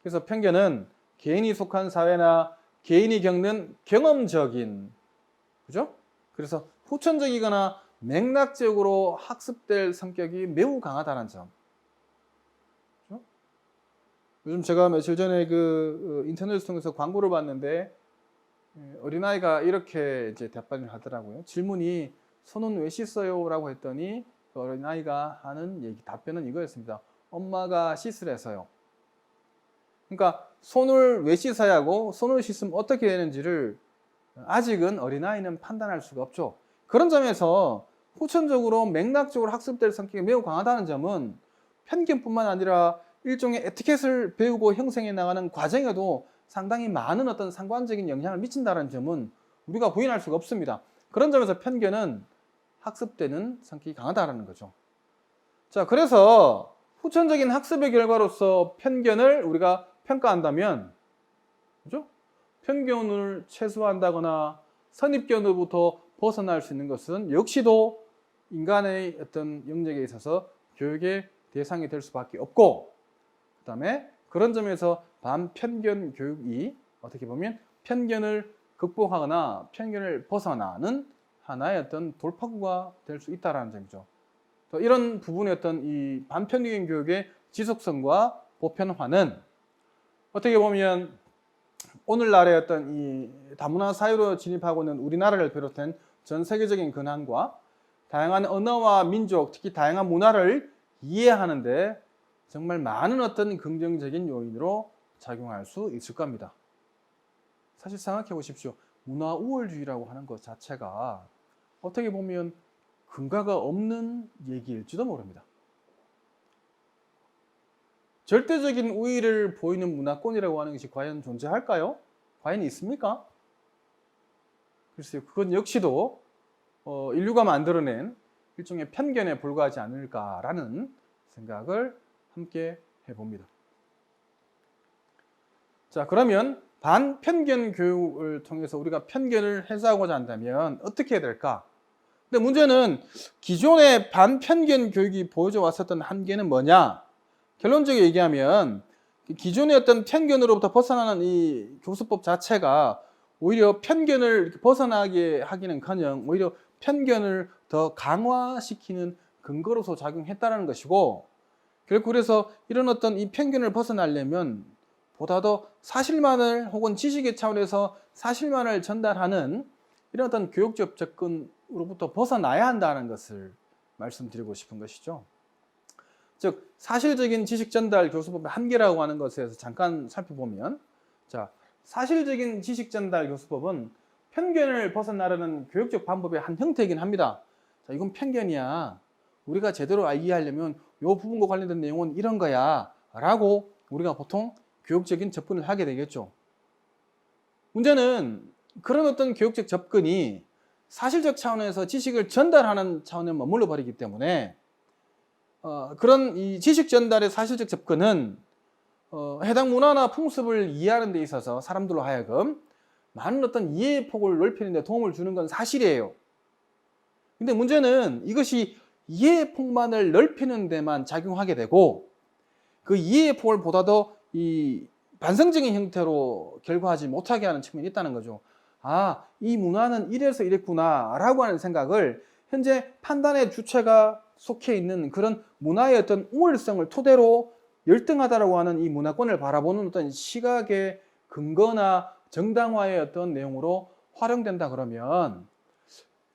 그래서 편견은 개인이 속한 사회나 개인이 겪는 경험적인, 그죠? 그래서 후천적이거나 맥락적으로 학습될 성격이 매우 강하다는 점. 그죠? 요즘 제가 며칠 전에 그 인터넷을 통해서 광고를 봤는데 어린아이가 이렇게 이제 답변을 하더라고요. 질문이 손은 왜 씻어요? 라고 했더니 그 어린아이가 하는 답변은 이거였습니다. 엄마가 씻으래서요. 그러니까 손을 왜 씻어야 하고 손을 씻으면 어떻게 되는지를 아직은 어린아이는 판단할 수가 없죠. 그런 점에서 후천적으로 맥락적으로 학습될 성격이 매우 강하다는 점은 편견뿐만 아니라 일종의 에티켓을 배우고 형성해 나가는 과정에도 상당히 많은 어떤 상관적인 영향을 미친다는 점은 우리가 부인할 수가 없습니다. 그런 점에서 편견은 학습되는 성격이 강하다는 거죠. 자, 그래서 후천적인 학습의 결과로서 편견을 우리가 평가한다면, 그죠? 편견을 최소화한다거나 선입견으로부터 벗어날 수 있는 것은 역시도 인간의 어떤 영역에 있어서 교육의 대상이 될 수밖에 없고, 그 다음에 그런 점에서 반편견 교육이 어떻게 보면 편견을 극복하거나 편견을 벗어나는 하나의 어떤 돌파구가 될 수 있다는 점이죠. 이런 부분의 어떤 이 반편견 교육의 지속성과 보편화는 어떻게 보면 오늘날의 어떤 이 다문화 사회로 진입하고 있는 우리나라를 비롯한 전 세계적인 근황과 다양한 언어와 민족, 특히 다양한 문화를 이해하는데 정말 많은 어떤 긍정적인 요인으로 작용할 수 있을 겁니다. 사실 생각해 보십시오. 문화 우월주의라고 하는 것 자체가 어떻게 보면 근거가 없는 얘기일지도 모릅니다. 절대적인 우위를 보이는 문화권이라고 하는 것이 과연 존재할까요? 과연 있습니까? 글쎄요, 그건 역시도 인류가 만들어낸 일종의 편견에 불과하지 않을까라는 생각을 함께 해봅니다. 자, 그러면 반편견 교육을 통해서 우리가 편견을 해소하고자 한다면 어떻게 해야 될까? 근데 문제는 기존의 반편견 교육이 보여줘 왔었던 한계는 뭐냐? 결론적으로 얘기하면 기존의 어떤 편견으로부터 벗어나는 이 교수법 자체가 오히려 편견을 벗어나게 하기는커녕 오히려 편견을 더 강화시키는 근거로서 작용했다는 것이고, 결국 그래서 이런 어떤 이 편견을 벗어나려면 보다 더 사실만을 혹은 지식의 차원에서 사실만을 전달하는 이런 어떤 교육적 접근으로부터 벗어나야 한다는 것을 말씀드리고 싶은 것이죠. 즉 사실적인 지식 전달 교수법의 한계라고 하는 것에 대해서 잠깐 살펴보면, 자, 사실적인 지식 전달 교수법은 편견을 벗어나려는 교육적 방법의 한 형태이긴 합니다. 자, 이건 편견이야. 우리가 제대로 이해하려면 이 부분과 관련된 내용은 이런 거야 라고 우리가 보통 교육적인 접근을 하게 되겠죠. 문제는 그런 어떤 교육적 접근이 사실적 차원에서 지식을 전달하는 차원에 머물러 버리기 때문에 그런 이 지식 전달의 사실적 접근은 해당 문화나 풍습을 이해하는 데 있어서 사람들로 하여금 많은 어떤 이해의 폭을 넓히는 데 도움을 주는 건 사실이에요. 근데 문제는 이것이 이해의 폭만을 넓히는 데만 작용하게 되고 그 이해의 폭을 보다 더 이 반성적인 형태로 결과하지 못하게 하는 측면이 있다는 거죠. 아, 이 문화는 이래서 이랬구나 라고 하는 생각을 현재 판단의 주체가 속해 있는 그런 문화의 어떤 우월성을 토대로 열등하다라고 하는 이 문화권을 바라보는 어떤 시각의 근거나 정당화의 어떤 내용으로 활용된다 그러면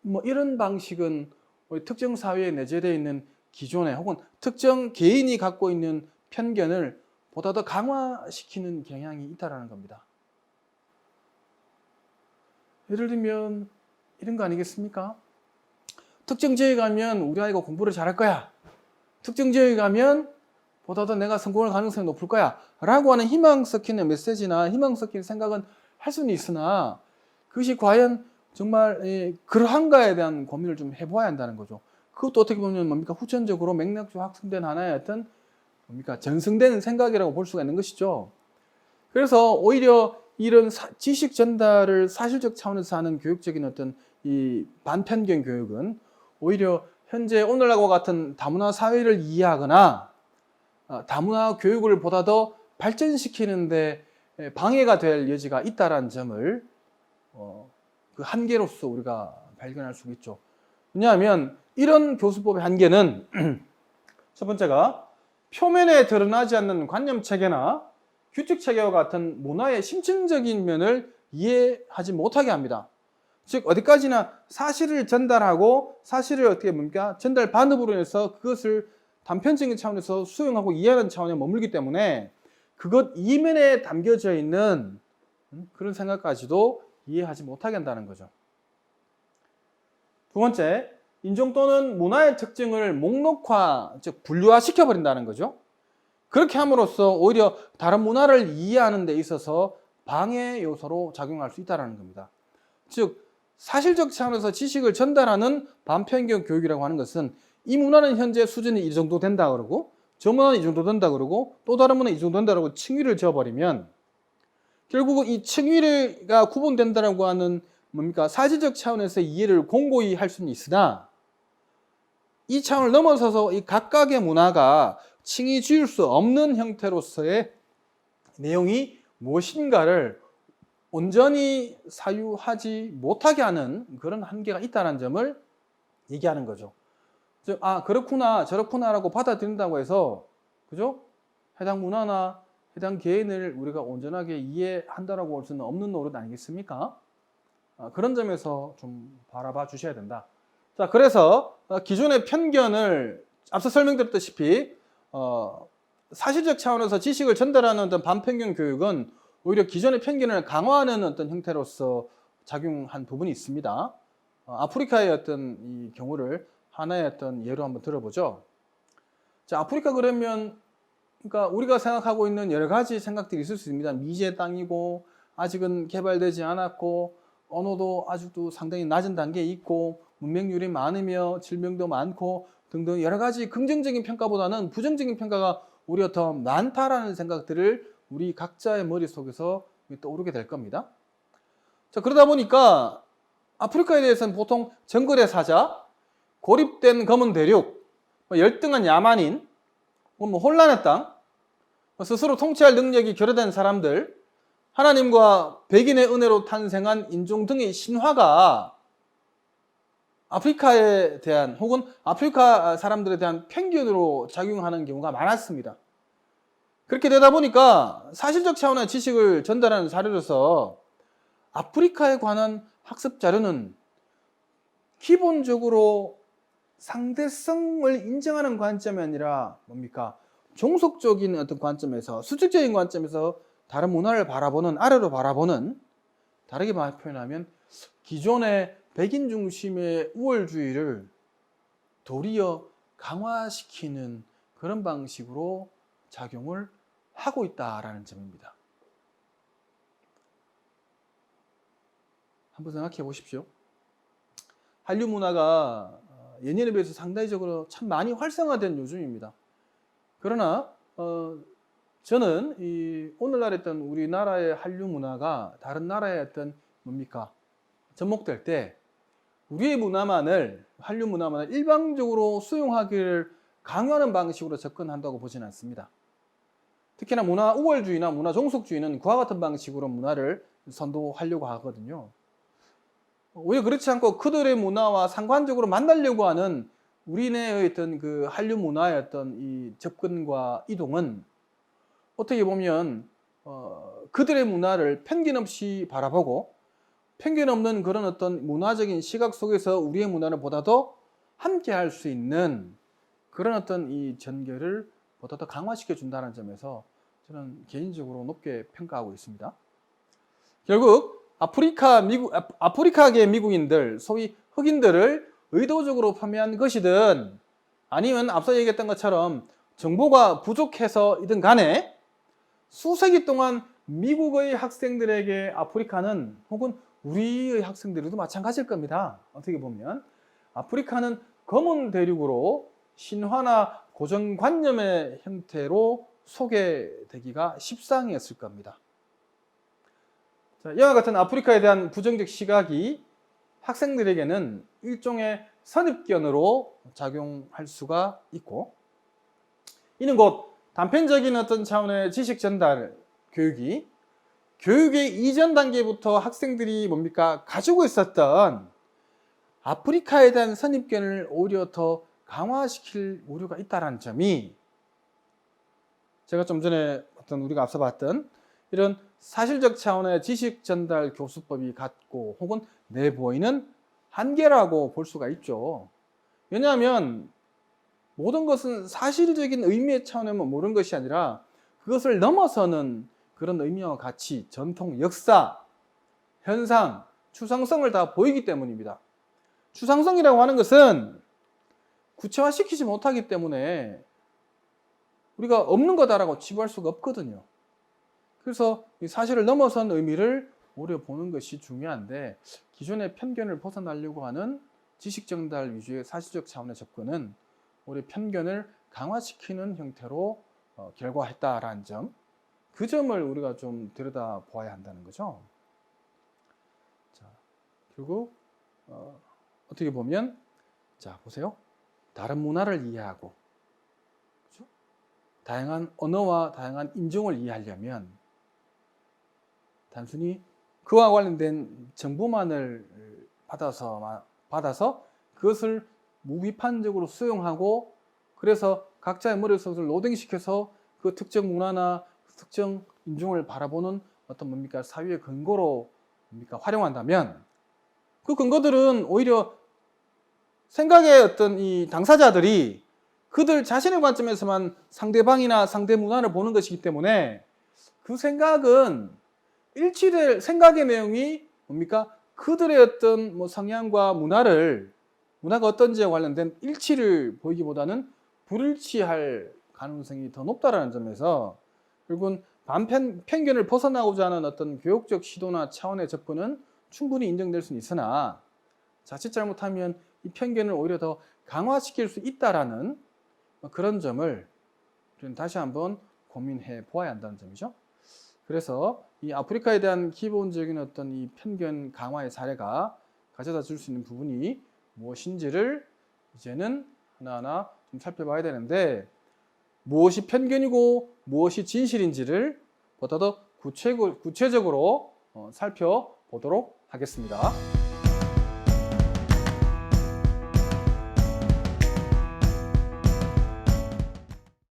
뭐 이런 방식은 우리 특정 사회에 내재되어 있는 기존의 혹은 특정 개인이 갖고 있는 편견을 보다 더 강화시키는 경향이 있다는 겁니다. 예를 들면 이런 거 아니겠습니까? 특정 지역에 가면 우리 아이가 공부를 잘할 거야. 특정 지역에 가면 보다 더 내가 성공할 가능성이 높을 거야 라고 하는 희망 섞이는 메시지나 희망 섞이는 생각은 할 수는 있으나 그것이 과연 정말 그러한가에 대한 고민을 좀 해봐야 한다는 거죠. 그것도 어떻게 보면 뭡니까? 후천적으로 맥락적 확산된 하나의 어떤 뭡니까? 전승된 생각이라고 볼 수가 있는 것이죠. 그래서 오히려 이런 지식 전달을 사실적 차원에서 하는 교육적인 어떤 이 반편견 교육은 오히려 현재 오늘날과 같은 다문화 사회를 이해하거나 다문화 교육을 보다 더 발전시키는데 방해가 될 여지가 있다는 점을 그 한계로서 우리가 발견할 수 있죠. 왜냐하면 이런 교수법의 한계는 첫 번째가 표면에 드러나지 않는 관념 체계나 규칙 체계와 같은 문화의 심층적인 면을 이해하지 못하게 합니다. 즉 어디까지나 사실을 전달하고 사실을 어떻게 뭡니까? 전달 반응으로 해서 그것을 단편적인 차원에서 수용하고 이해하는 차원에 머물기 때문에 그것 이면에 담겨져 있는 그런 생각까지도 이해하지 못하게 한다는 거죠. 두 번째, 인종 또는 문화의 특징을 목록화, 즉 분류화시켜 버린다는 거죠. 그렇게 함으로써 오히려 다른 문화를 이해하는 데 있어서 방해 요소로 작용할 수 있다는 겁니다. 즉 사실적 차원에서 지식을 전달하는 반편견 교육이라고 하는 것은 이 문화는 현재 수준이 이 정도 된다 그러고 저 문화는 이 정도 된다 그러고 또 다른 문화는 이 정도 된다 그러고 층위를 지어버리면 결국 이 층위가 구분된다라고 하는 뭡니까? 사실적 차원에서 이해를 공고히 할 수는 있으나 이 차원을 넘어서서 이 각각의 문화가 층위 지을 수 없는 형태로서의 내용이 무엇인가를 온전히 사유하지 못하게 하는 그런 한계가 있다는 점을 얘기하는 거죠. 즉, 그렇구나, 저렇구나라고 받아들인다고 해서, 그죠? 해당 문화나 해당 개인을 우리가 온전하게 이해한다라고 할 수는 없는 노릇 아니겠습니까? 그런 점에서 좀 바라봐 주셔야 된다. 자, 그래서 기존의 편견을 앞서 설명드렸다시피 사실적 차원에서 지식을 전달하는 어떤 반편견 교육은 오히려 기존의 편견을 강화하는 어떤 형태로서 작용한 부분이 있습니다. 아프리카의 어떤 이 경우를 하나의 어떤 예로 한번 들어보죠. 자, 아프리카 그러면 그러니까 우리가 생각하고 있는 여러 가지 생각들이 있을 수 있습니다. 미지의 땅이고 아직은 개발되지 않았고 언어도 아직도 상당히 낮은 단계에 있고 문맹률이 많으며 질병도 많고 등등 여러 가지 긍정적인 평가보다는 부정적인 평가가 오히려 더 많다라는 생각들을 우리 각자의 머릿속에서 떠오르게 될 겁니다. 자, 그러다 보니까 아프리카에 대해서는 보통 정글의 사자, 고립된 검은 대륙, 열등한 야만인, 혼란의 땅, 스스로 통치할 능력이 결여된 사람들, 하나님과 백인의 은혜로 탄생한 인종 등의 신화가 아프리카에 대한 혹은 아프리카 사람들에 대한 편견으로 작용하는 경우가 많았습니다. 그렇게 되다 보니까 사실적 차원의 지식을 전달하는 자료로서 아프리카에 관한 학습 자료는 기본적으로 상대성을 인정하는 관점이 아니라 뭡니까? 종속적인 어떤 관점에서 수직적인 관점에서 다른 문화를 바라보는 아래로 바라보는 다르게 표현하면 기존의 백인 중심의 우월주의를 도리어 강화시키는 그런 방식으로 작용을 하고 있다라는 점입니다. 한번 생각해 보십시오. 한류 문화가 예년에 비해서 상대적으로 참 많이 활성화된 요즘입니다. 그러나 저는 이 오늘날 어떤 우리나라의 한류 문화가 다른 나라의 어떤 뭡니까? 접목될 때 우리의 문화만을 한류 문화만을 일방적으로 수용하기를 강요하는 방식으로 접근한다고 보지는 않습니다. 특히나 문화 우월주의나 문화 종속주의는 그와 같은 방식으로 문화를 선도하려고 하거든요. 오히려 그렇지 않고 그들의 문화와 상관적으로 만나려고 하는 우리네의 어떤 그 한류 문화의 어떤 이 접근과 이동은 어떻게 보면 그들의 문화를 편견 없이 바라보고 편견 없는 그런 어떤 문화적인 시각 속에서 우리의 문화를 보다 더 함께 할 수 있는 그런 어떤 이 전개를 보다 더 강화시켜 준다는 점에서 저는 개인적으로 높게 평가하고 있습니다. 결국 아프리카계 미국인들, 소위 흑인들을 의도적으로 폄훼한 것이든 아니면 앞서 얘기했던 것처럼 정보가 부족해서이든 간에 수세기 동안 미국의 학생들에게 아프리카는 혹은 우리의 학생들도 마찬가지일 겁니다. 어떻게 보면 아프리카는 검은 대륙으로 신화나 고정관념의 형태로 소개되기가 십상이었을 겁니다. 자, 이와 같은 아프리카에 대한 부정적 시각이 학생들에게는 일종의 선입견으로 작용할 수가 있고, 이는 곧 단편적인 어떤 차원의 지식 전달 교육이 교육의 이전 단계부터 학생들이 뭡니까? 가지고 있었던 아프리카에 대한 선입견을 오히려 더 강화시킬 우려가 있다는 점이 제가 좀 전에 우리가 앞서 봤던 이런 사실적 차원의 지식 전달 교수법이 갖고 혹은 내보이는 한계라고 볼 수가 있죠. 왜냐하면 모든 것은 사실적인 의미의 차원에만 모르는 것이 아니라 그것을 넘어서는 그런 의미와 가치, 전통, 역사, 현상, 추상성을 다 보이기 때문입니다. 추상성이라고 하는 것은 구체화시키지 못하기 때문에 우리가 없는 거다라고 치부할 수가 없거든요. 그래서 이 사실을 넘어선 의미를 오히려 보는 것이 중요한데 기존의 편견을 벗어나려고 하는 지식 전달 위주의 사실적 차원의 접근은 오히려 편견을 강화시키는 형태로 결과했다라는 점, 그 점을 우리가 좀 들여다 보아야 한다는 거죠. 자, 결국 어떻게 보면 자 보세요. 다른 문화를 이해하고 그렇죠? 다양한 언어와 다양한 인종을 이해하려면 단순히 그와 관련된 정보만을 받아서 그것을 무비판적으로 수용하고 그래서 각자의 머릿속을 로딩시켜서 그 특정 문화나 특정 인종을 바라보는 어떤 뭡니까 사유의 근거로 뭡니까 활용한다면 그 근거들은 오히려 생각의 어떤 이 당사자들이 그들 자신의 관점에서만 상대방이나 상대 문화를 보는 것이기 때문에 그 생각은 일치될 생각의 내용이 뭡니까 그들의 어떤 뭐 성향과 문화가 어떤지에 관련된 일치를 보이기보다는 불일치할 가능성이 더 높다라는 점에서 결국은 편견을 벗어나고자 하는 어떤 교육적 시도나 차원의 접근은 충분히 인정될 수는 있으나 자칫 잘못하면 이 편견을 오히려 더 강화시킬 수 있다라는 그런 점을 다시 한번 고민해 보아야 한다는 점이죠. 그래서 이 아프리카에 대한 기본적인 어떤 이 편견 강화의 사례가 가져다 줄 수 있는 부분이 무엇인지를 이제는 하나하나 좀 살펴봐야 되는데 무엇이 편견이고 무엇이 진실인지를 보다 더 구체적으로 살펴보도록 하겠습니다.